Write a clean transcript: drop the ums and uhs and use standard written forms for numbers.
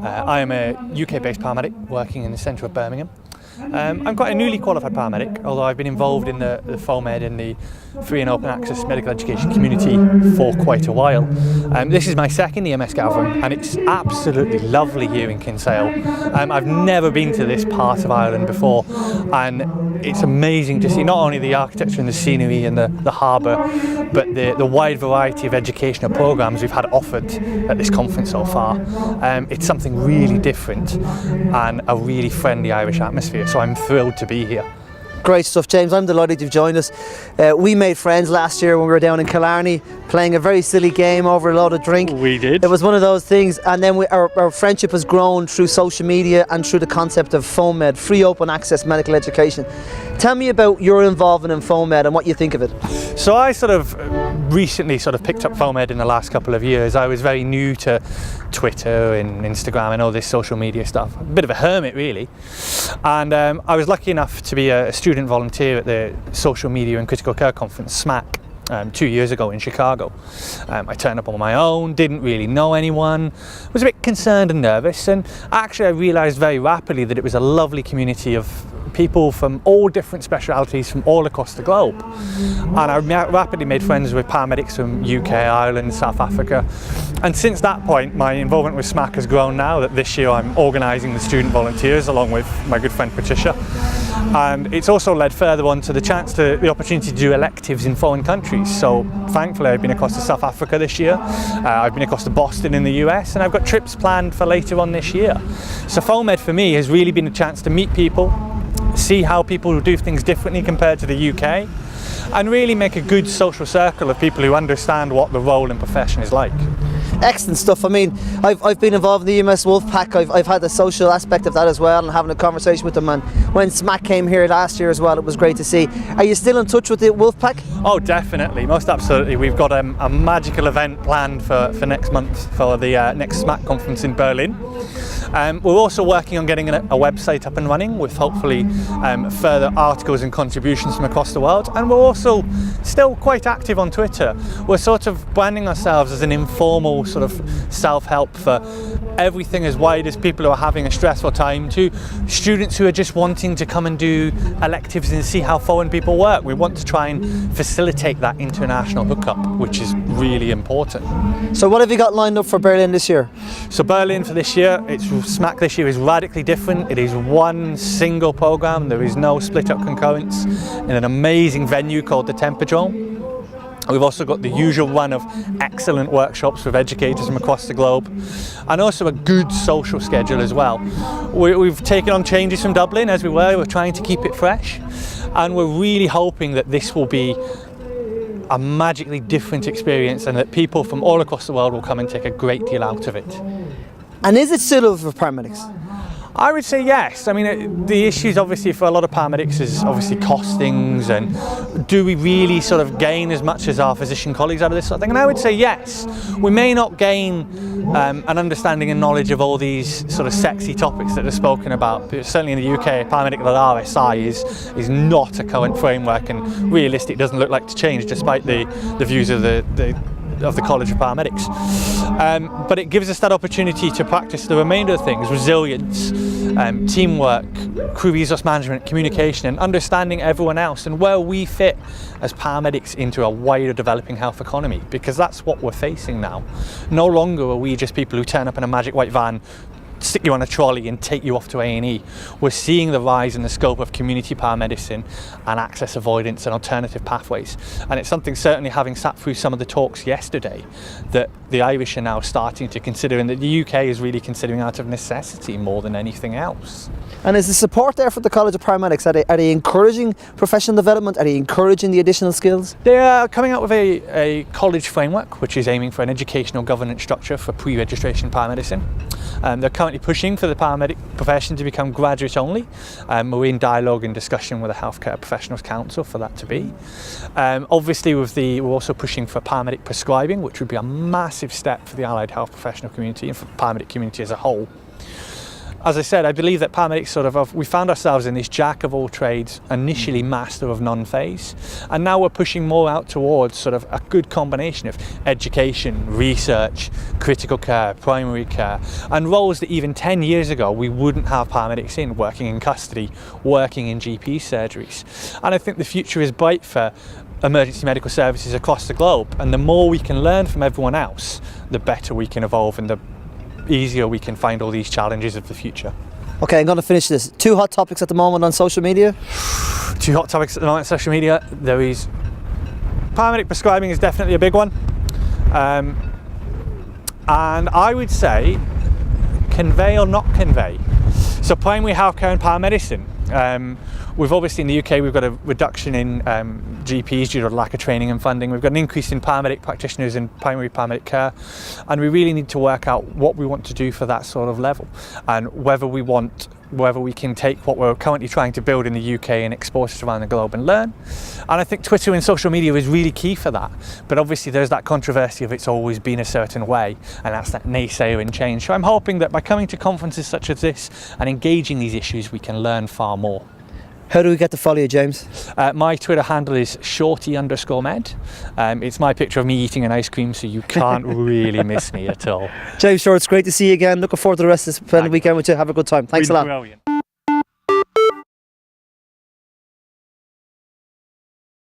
I am a UK-based paramedic working in the centre of Birmingham. I'm quite a newly qualified paramedic, although I've been involved in the FOAMed and the free and open access medical education community for quite a while. This is my second EMS gathering and it's absolutely lovely here in Kinsale. I've never been to this part of Ireland before, and it's amazing to see not only the architecture and the scenery and the harbour, but the wide variety of educational programmes we've had offered at this conference so far. It's something really different and a really friendly Irish atmosphere, so I'm thrilled to be here. Great stuff, James. I'm delighted you've joined us. We made friends last year when we were down in Killarney playing a very silly game over a load of drink. We did. It was one of those things, and then our friendship has grown through social media and through the concept of FOAMed, free open access medical education. Tell me about your involvement in FOAMed and what you think of it. So I recently picked up FOAMed in the last couple of years. I was very new to Twitter and Instagram and all this social media stuff. A bit of a hermit really. And I was lucky enough to be a student volunteer at the Social Media and Critical Care Conference, SMAC, 2 years ago in Chicago. I turned up on my own, didn't really know anyone, was a bit concerned and nervous, and actually I realised very rapidly that it was a lovely community of people from all different specialities from all across the globe. And I rapidly made friends with paramedics from UK, Ireland, South Africa. And since that point, my involvement with SMAC has grown now that this year I'm organising the student volunteers along with my good friend Patricia. And it's also led further on to the opportunity to do electives in foreign countries. So thankfully I've been across to South Africa this year, I've been across to Boston in the US, and I've got trips planned for later on this year. So FOAMed for me has really been a chance to meet people, see how people do things differently compared to the UK, and really make a good social circle of people who understand what the role and profession is like. Excellent stuff. I mean, I've been involved in the EMS Wolfpack. I've had the social aspect of that as well, and having a conversation with them. And when SMAC came here last year as well, it was great to see. Are you still in touch with the Wolfpack? Oh, definitely, most absolutely. We've got a magical event planned for next month for the next SMAC conference in Berlin. We're also working on getting a website up and running with hopefully further articles and contributions from across the world, and we're also still quite active on Twitter. We're branding ourselves as an informal self-help for everything as wide as people who are having a stressful time to students who are just wanting to come and do electives and see how foreign people work. We want to try and facilitate that international hookup, which is really important. So what have you got lined up for Berlin this year? So Berlin for this year, SMAC this year is radically different. It is one single programme. There is no split up concurrence in an amazing venue called the Tempodrome. We've also got the usual run of excellent workshops with educators from across the globe, and also a good social schedule as well. We've taken on changes from Dublin as we were. We're trying to keep it fresh, and we're really hoping that this will be a magically different experience and that people from all across the world will come and take a great deal out of it. And is it suitable for paramedics? I would say yes. I mean, the issues obviously for a lot of paramedics is obviously costings, and do we really gain as much as our physician colleagues out of this sort of thing? And I would say yes. We may not gain an understanding and knowledge of all these sexy topics that are spoken about. But certainly in the UK, paramedic RSI is not a current framework, and realistically it doesn't look like to change despite the views of the College of Paramedics. But it gives us that opportunity to practice the remainder of things: resilience, teamwork, crew resource management, communication, and understanding everyone else and where we fit as paramedics into a wider developing health economy, because that's what we're facing now. No longer are we just people who turn up in a magic white van, stick you on a trolley and take you off to A&E. We're seeing the rise in the scope of community paramedicine and access avoidance and alternative pathways. And it's something, certainly having sat through some of the talks yesterday, that the Irish are now starting to consider, and that the UK is really considering out of necessity more than anything else. And is the support there for the College of Paramedics? Are they encouraging professional development? Are they encouraging the additional skills? They are coming out with a college framework which is aiming for an educational governance structure for pre-registration paramedicine. They're currently pushing for the paramedic profession to become graduate only. We're in dialogue and discussion with the Healthcare Professionals Council for that to be. Obviously we're also pushing for paramedic prescribing, which would be a massive step for the allied health professional community and for the paramedic community as a whole. as I said, I believe that paramedics we found ourselves in this jack of all trades, initially master of none phase, and now we're pushing more out towards sort of a good combination of education, research, critical care, primary care, and roles that even 10 years ago we wouldn't have paramedics in, working in custody, working in GP surgeries. And I think the future is bright for emergency medical services across the globe, and the more we can learn from everyone else, the better we can evolve and the easier we can find all these challenges of the future. Okay, I'm going to finish this. 2 hot topics at the moment on social media. 2 hot topics at the moment on social media. There is paramedic prescribing is definitely a big one, and I would say convey or not convey. So primary healthcare and paramedicine. We've obviously in the UK we've got a reduction in GPs due to lack of training and funding. We've got an increase in paramedic practitioners in primary paramedic care, and we really need to work out what we want to do for that sort of level, and whether we can take what we're currently trying to build in the UK and export it around the globe and learn. And I think Twitter and social media is really key for that. But obviously there's that controversy of it's always been a certain way, and that's that naysayer in change. So I'm hoping that by coming to conferences such as this and engaging these issues, we can learn far more. How do we get to follow you, James? My Twitter handle is shorty_med. It's my picture of me eating an ice cream, so you can't really miss me at all. James, sure, it's great to see you again. Looking forward to the rest of this weekend with you. Have a good time. Thanks a lot. Brilliant.